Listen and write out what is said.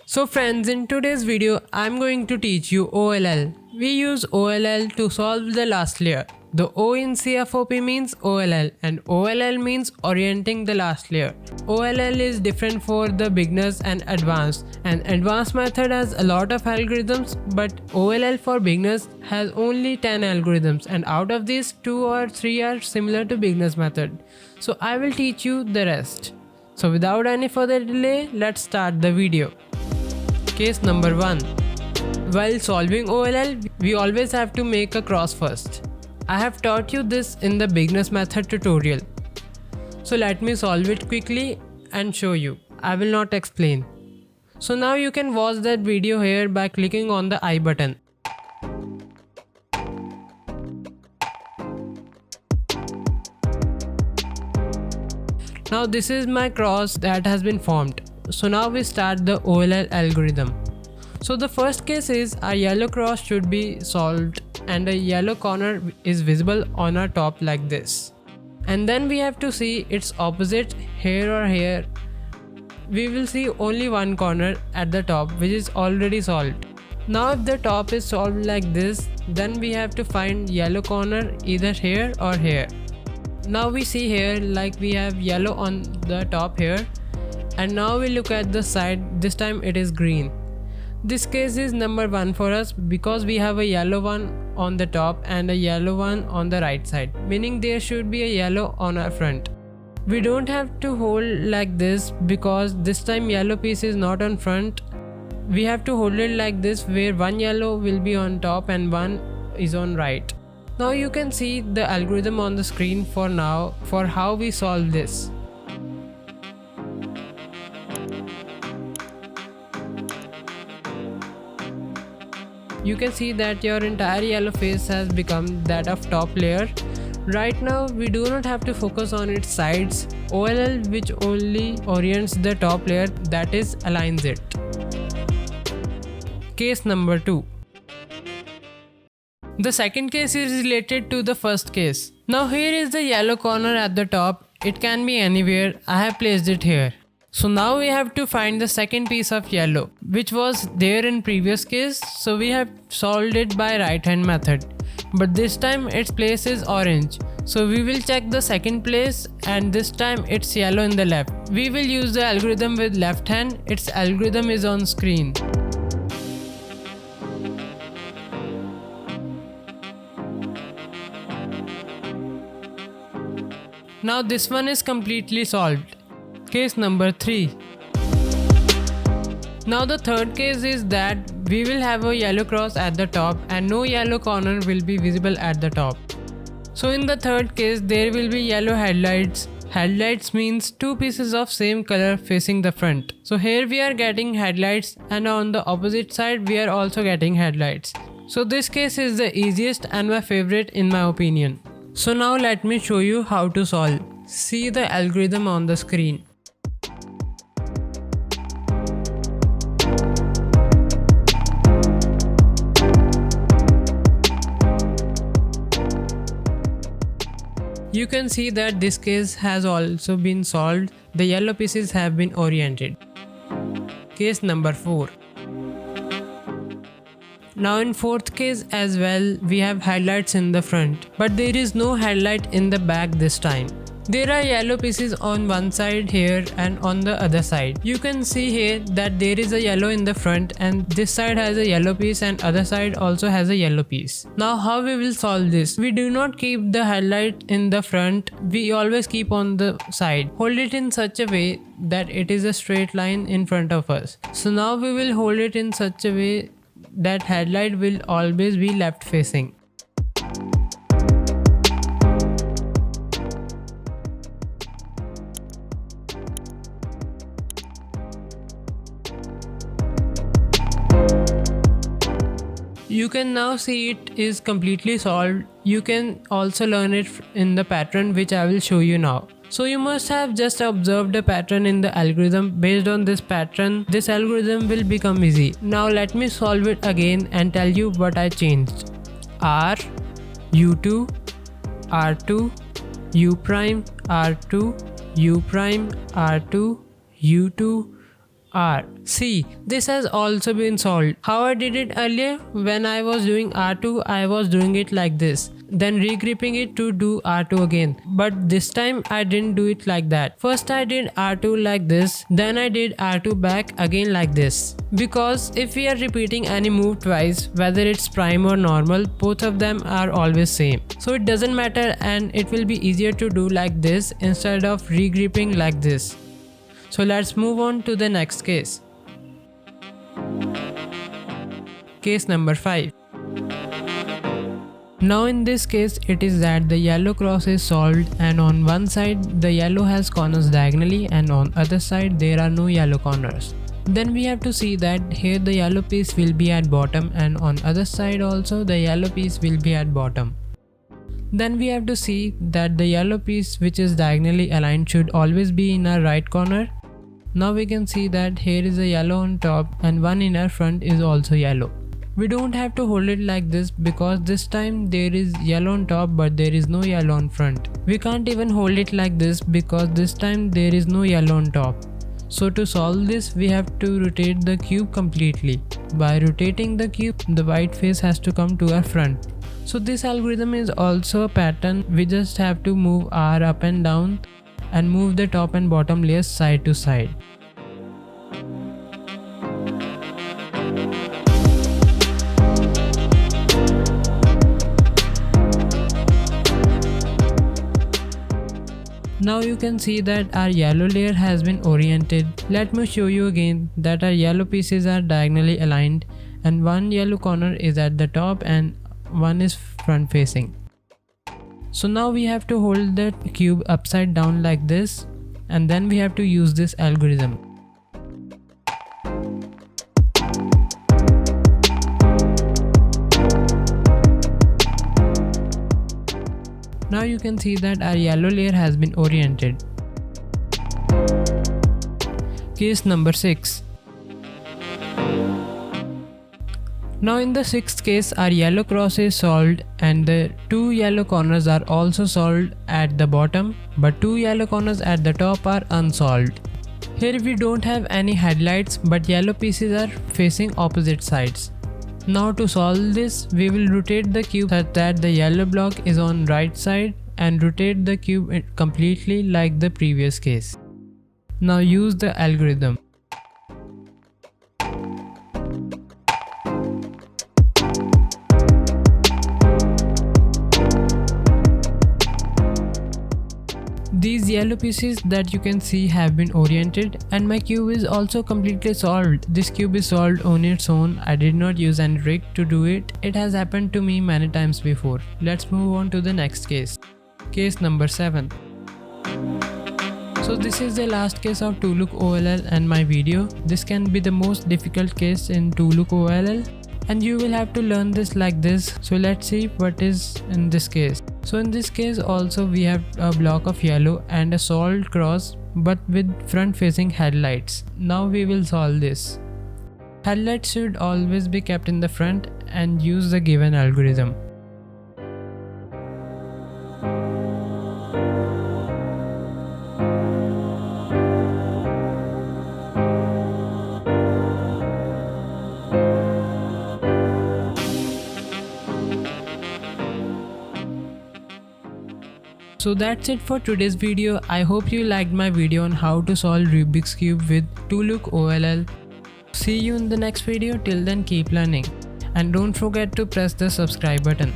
So friends, in today's video, I'm going to teach you OLL. We use OLL to solve the last layer. The O in CFOP means OLL and OLL means orienting the last layer. OLL is different for the beginners and advanced. An advanced method has a lot of algorithms, but OLL for beginners has only 10 algorithms, and out of these 2 or 3 are similar to beginners method. So I will teach you the rest. So without any further delay, let's start the video. Case number 1. While solving OLL, we always have to make a cross first. I have taught you this in the beginners method tutorial. So let me solve it quickly and show you. I will not explain. So now you can watch that video here by clicking on the I button. Now this is my cross that has been formed. So now we start the OLL algorithm. So the first case is a yellow cross should be solved and a yellow corner is visible on our top like this. And then we have to see its opposite here or here. We will see only one corner at the top which is already solved. Now if the top is solved like this, then we have to find yellow corner either here or here. Now we see here like we have yellow on the top here, and now we look at the side, this time it is green. This case is number 1 for us because we have a yellow one on the top and a yellow one on the right side, meaning there should be a yellow on our front. We don't have to hold like this because this time yellow piece is not on front. We have to hold it like this where one yellow will be on top and one is on right. Now you can see the algorithm on the screen for now for how we solve this. You can see that your entire yellow face has become that of top layer. Right now we do not have to focus on its sides. OLL which only orients the top layer, that is aligns it. Case number 2. The second case is related to the first case. Now here is the yellow corner at the top. It can be anywhere. I have placed it here. So now we have to find the second piece of yellow which was there in previous case. So we have solved it by right hand method, but this time its place is orange. So we will check the second place and this time it's yellow in the left. We will use the algorithm with left hand. Its algorithm is on screen. Now this one is completely solved. Case number 3. Now the third case is that we will have a yellow cross at the top and no yellow corner will be visible at the top. So in the third case there will be yellow headlights. Headlights means 2 pieces of same color facing the front. So here we are getting headlights and on the opposite side we are also getting headlights. So this case is the easiest and my favorite in my opinion. So now let me show you how to solve. See the algorithm on the screen. You can see that this case has also been solved. The yellow pieces have been oriented. Case number 4. Now in fourth case as well, we have headlights in the front, but there is no headlight in the back this time. There are yellow pieces on one side here and on the other side. You can see here that there is a yellow in the front and this side has a yellow piece and other side also has a yellow piece. Now how we will solve this? We do not keep the headlight in the front, we always keep on the side. Hold it in such a way that it is a straight line in front of us. So now we will hold it in such a way that headlight will always be left facing. You can now see it is completely solved. You can also learn it in the pattern which I will show you now. So you must have just observed a pattern in the algorithm. Based on this pattern, this algorithm will become easy. Now let me solve it again and tell you what I changed. R, U2, R2, U prime, R2, U prime, R2, U2, R. See, this has also been solved. How I did it earlier? When I was doing R2, I was doing it like this, then regripping it to do R2 again. But this time I didn't do it like that. First I did R2 like this, then I did R2 back again like this. Because if we are repeating any move twice, whether it's prime or normal, both of them are always same. So it doesn't matter, and it will be easier to do like this instead of regripping like this. So let's move on to the next case. Case number 5. Now in this case it is that the yellow cross is solved, and on one side the yellow has corners diagonally and on other side there are no yellow corners. Then we have to see that here the yellow piece will be at bottom, and on other side also the yellow piece will be at bottom. Then we have to see that the yellow piece which is diagonally aligned should always be in our right corner. Now we can see that here is a yellow on top and one in our front is also yellow. We don't have to hold it like this because this time there is yellow on top but there is no yellow on front. We can't even hold it like this because this time there is no yellow on top. So to solve this we have to rotate the cube completely. By rotating the cube, the white face has to come to our front. So this algorithm is also a pattern. We just have to move R up and down and move the top and bottom layers side to side. Now you can see that our yellow layer has been oriented. Let me show you again that our yellow pieces are diagonally aligned and one yellow corner is at the top and one is front facing. So now we have to hold the cube upside down like this, and then we have to use this algorithm. Now you can see that our yellow layer has been oriented. Case number 6. Now in the 6th case our yellow cross is solved and the two yellow corners are also solved at the bottom, but two yellow corners at the top are unsolved. Here we don't have any headlights but yellow pieces are facing opposite sides. Now to solve this we will rotate the cube such that the yellow block is on right side and rotate the cube completely like the previous case. Now use the algorithm. These yellow pieces that you can see have been oriented and my cube is also completely solved. This cube is solved on its own. I did not use any rig to do it. It has happened to me many times before. Let's move on to the next case. Case number 7. So this is the last case of Look OLL and my video. This can be the most difficult case in Look OLL and you will have to learn this like this. So let's see what is in this case. So in this case also we have a block of yellow and a solved cross but with front facing headlights. Now we will solve this. Headlights should always be kept in the front and use the given algorithm. So that's it for today's video. I hope you liked my video on how to solve Rubiks Cube with Look OLL. See you in the next video. Till then keep learning and don't forget to press the subscribe button.